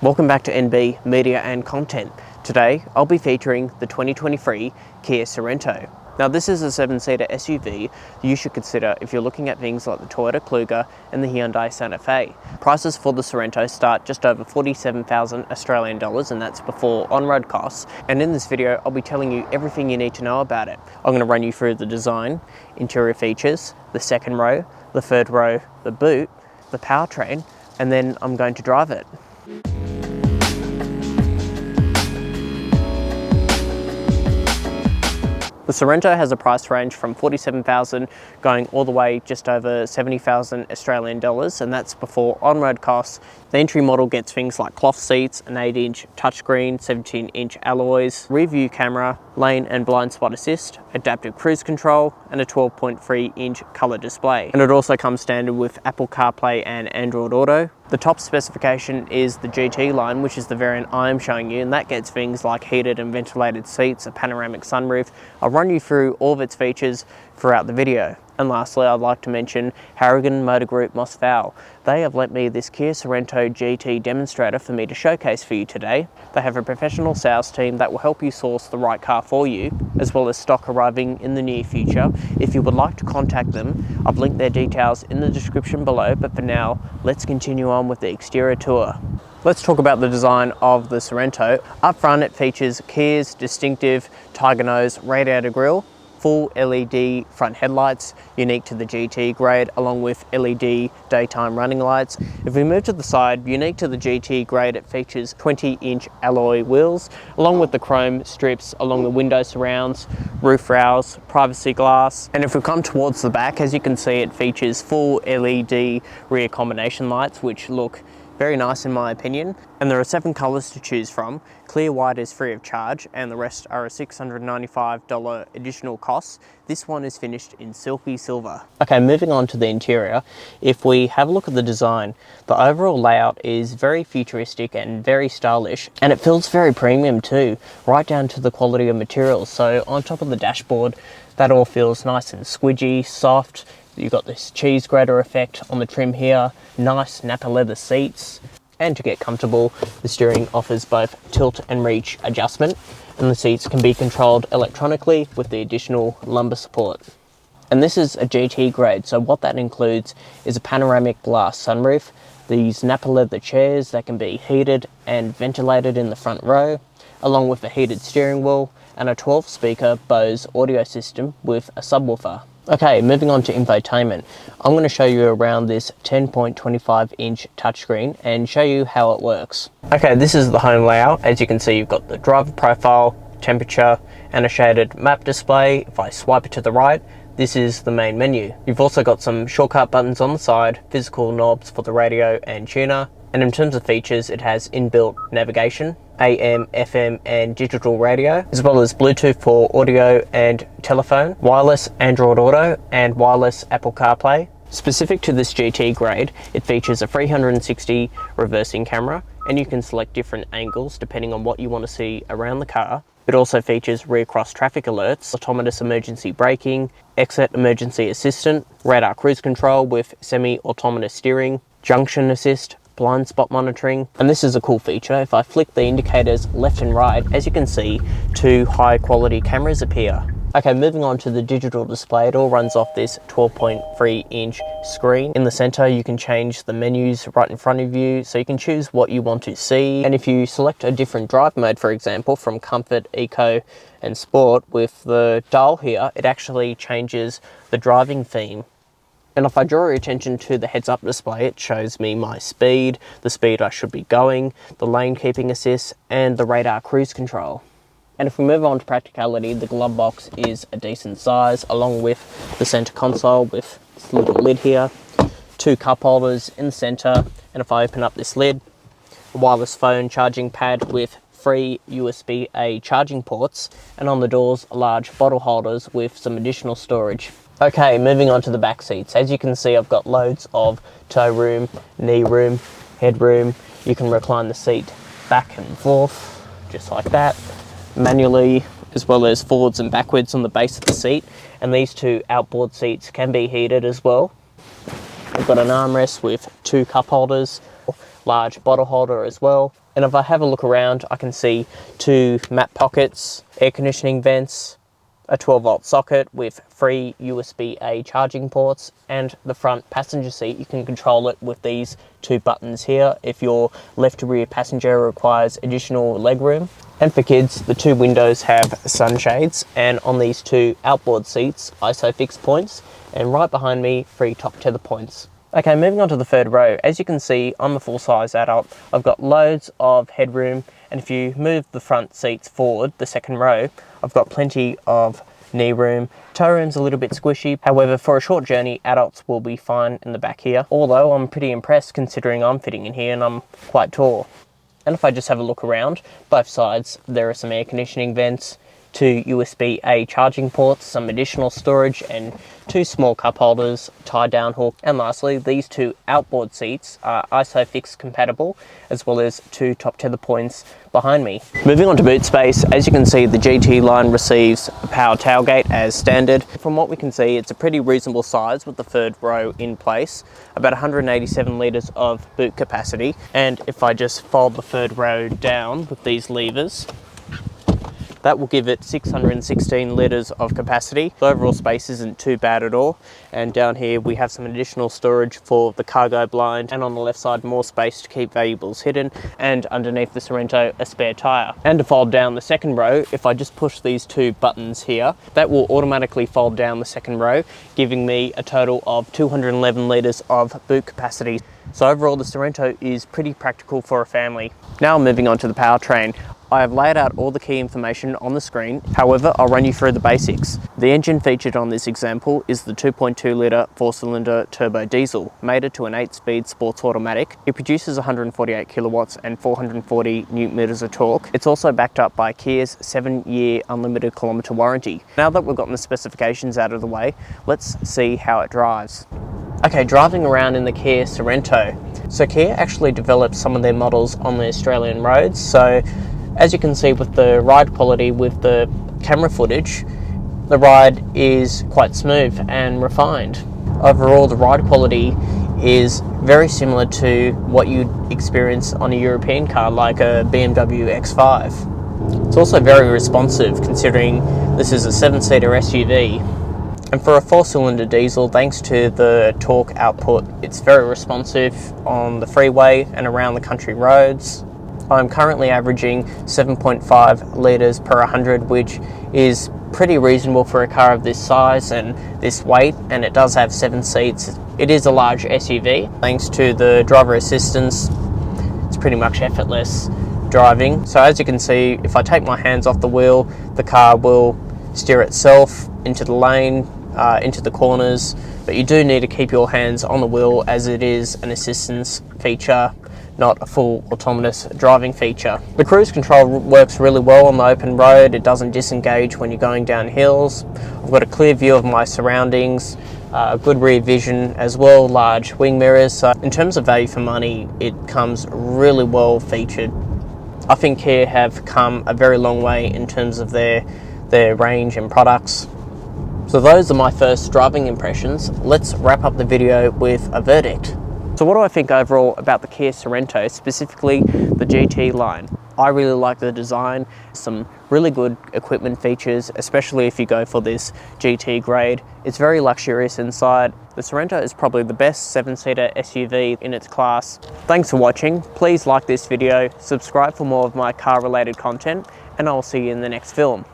Welcome back to NB Media and Content. Today I'll be featuring the 2023 Kia Sorento. Now this is a 7-seater SUV you should consider if you're looking at things like the Toyota Kluger and the Hyundai Santa Fe. Prices for the Sorento start just over 47,000 Australian dollars, and that's before on-road costs. And in this video I'll be telling you everything you need to know about it. I'm going to run you through the design, interior features, the second row, the third row, the boot, the powertrain, and then I'm going to drive it. The Sorento has a price range from 47,000 going all the way just over 70,000 Australian dollars, and that's before on-road costs. The entry model gets things like cloth seats, an 8-inch touchscreen, 17-inch alloys, rear view camera, lane and blind spot assist, adaptive cruise control, and a 12.3-inch colour display. And it also comes standard with Apple CarPlay and Android Auto. The top specification is the GT-Line, which is the variant I am showing you, and that gets things like heated and ventilated seats, a panoramic sunroof. I'll run you through all of its features throughout the video. And lastly, I'd like to mention Harrigan Motor Group Vale. They have lent me this Kia Sorento GT demonstrator for me to showcase for you today. They have a professional sales team that will help you source the right car for you, as well as stock arriving in the near future. If you would like to contact them, I've linked their details in the description below, but for now, let's continue on with the exterior tour. Let's talk about the design of the Sorento. Up front, it features Kia's distinctive Tiger Nose radiator grille, full LED front headlights, unique to the GT grade, along with LED daytime running lights. If we move to the side, unique to the GT grade, it features 20-inch alloy wheels, along with the chrome strips along the window surrounds, roof rails, privacy glass. And if we come towards the back, as you can see, it features full LED rear combination lights, which look very nice in my opinion. And there are 7 colours to choose from. Clear white is free of charge, and the rest are a $695 additional cost. This one is finished in silky silver. Okay, moving on to the interior. If we have a look at the design, the overall layout is very futuristic and very stylish, and it feels very premium too, right down to the quality of materials. So on top of the dashboard, that all feels nice and squidgy, soft. You've got this cheese grater effect on the trim here, nice Napa leather seats, and to get comfortable, the steering offers both tilt and reach adjustment, and the seats can be controlled electronically with the additional lumbar support. And this is a GT grade, so what that includes is a panoramic glass sunroof, these Napa leather chairs that can be heated and ventilated in the front row, along with a heated steering wheel and a 12-speaker Bose audio system with a subwoofer. Okay, moving on to infotainment. I'm going to show you around this 10.25-inch touchscreen and show you how it works. Okay, this is the home layout. As you can see, you've got the driver profile, temperature, and a shaded map display. If I swipe it to the right, this is the main menu. You've also got some shortcut buttons on the side, physical knobs for the radio and tuner. And in terms of features, it has inbuilt navigation, AM, FM and digital radio, as well as Bluetooth for audio and telephone, wireless Android Auto and wireless Apple CarPlay. Specific to this GT grade, it features a 360 reversing camera, and you can select different angles depending on what you want to see around the car. It also features rear cross traffic alerts, autonomous emergency braking, exit emergency assistant, radar cruise control with semi-autonomous steering, junction assist, blind spot monitoring. And this is a cool feature. If I flick the indicators left and right, as you can see, 2 high quality cameras appear. Okay, moving on to the digital display, it all runs off this 12.3-inch screen. In the center, you can change the menus right in front of you, so you can choose what you want to see. And if you select a different drive mode, for example, from Comfort, Eco, and Sport, with the dial here, it actually changes the driving theme. And if I draw your attention to the heads-up display, it shows me my speed, the speed I should be going, the lane keeping assist, and the radar cruise control. And if we move on to practicality, the glove box is a decent size, along with the center console with this little lid here, 2 cup holders in the center, and if I open up this lid, a wireless phone charging pad with 3 USB-A charging ports, and on the doors, large bottle holders with some additional storage. Okay, moving on to the back seats. As you can see, I've got loads of toe room, knee room, head room. You can recline the seat back and forth, just like that, manually, as well as forwards and backwards on the base of the seat. And these 2 outboard seats can be heated as well. We've got an armrest with 2 cup holders, large bottle holder as well. And if I have a look around, I can see 2 map pockets, air conditioning vents, a 12-volt socket with 3 USB-A charging ports, and the front passenger seat, you can control it with these 2 buttons here if your left to rear passenger requires additional legroom. And for kids, the 2 windows have sunshades, and on these 2 outboard seats, ISOFIX points, and right behind me, 3 top tether points. Okay, moving on to the 3rd row. As you can see, I'm a full-size adult. I've got loads of headroom, and if you move the front seats forward, the 2nd row, I've got plenty of knee room. Toe room's a little bit squishy. However, for a short journey, adults will be fine in the back here. Although I'm pretty impressed considering I'm fitting in here and I'm quite tall. And if I just have a look around, both sides, there are some air conditioning vents, 2 USB-A charging ports, some additional storage, and 2 small cup holders, tie-down hook. And lastly, these 2 outboard seats are ISOFIX compatible, as well as 2 top tether points behind me. Moving on to boot space, as you can see, the GT line receives a power tailgate as standard. From what we can see, it's a pretty reasonable size with the 3rd row in place, about 187 litres of boot capacity. And if I just fold the 3rd row down with these levers, that will give it 616 litres of capacity. The overall space isn't too bad at all. And down here we have some additional storage for the cargo blind, and on the left side more space to keep valuables hidden, and underneath the Sorento a spare tyre. And to fold down the 2nd row, if I just push these 2 buttons here, that will automatically fold down the 2nd row, giving me a total of 211 litres of boot capacity. So overall the Sorento is pretty practical for a family. Now moving on to the powertrain. I have laid out all the key information on the screen, however I'll run you through the basics. The engine featured on this example is the 2.2 litre 4-cylinder turbo diesel, mated to an 8-speed sports automatic. It produces 148 kilowatts and 440 newton meters of torque. It's also backed up by Kia's 7-year unlimited kilometre warranty. Now that we've gotten the specifications out of the way, let's see how it drives. Okay, driving around in the Kia Sorento. So Kia actually developed some of their models on the Australian roads, so as you can see with the ride quality with the camera footage, the ride is quite smooth and refined. Overall, the ride quality is very similar to what you'd experience on a European car like a BMW X5. It's also very responsive considering this is a 7-seater SUV. And for a 4-cylinder diesel, thanks to the torque output, it's very responsive on the freeway and around the country roads. I'm currently averaging 7.5 litres per 100, which is pretty reasonable for a car of this size and this weight, and it does have 7 seats. It is a large SUV. Thanks to the driver assistance, it's pretty much effortless driving. So as you can see, if I take my hands off the wheel, the car will steer itself into the lane, into the corners, but you do need to keep your hands on the wheel as it is an assistance feature, not a full autonomous driving feature. The cruise control works really well on the open road. It doesn't disengage when you're going down hills. I've got a clear view of my surroundings, good rear vision as well, large wing mirrors. So in terms of value for money, it comes really well featured. I think Kia have come a very long way in terms of their range and products. So those are my first driving impressions. Let's wrap up the video with a verdict. So what do I think overall about the Kia Sorento, specifically the GT line? I really like the design, some really good equipment features, especially if you go for this GT grade. It's very luxurious inside. The Sorento is probably the best 7-seater SUV in its class. Thanks for watching. Please like this video, subscribe for more of my car related content, and I'll see you in the next film.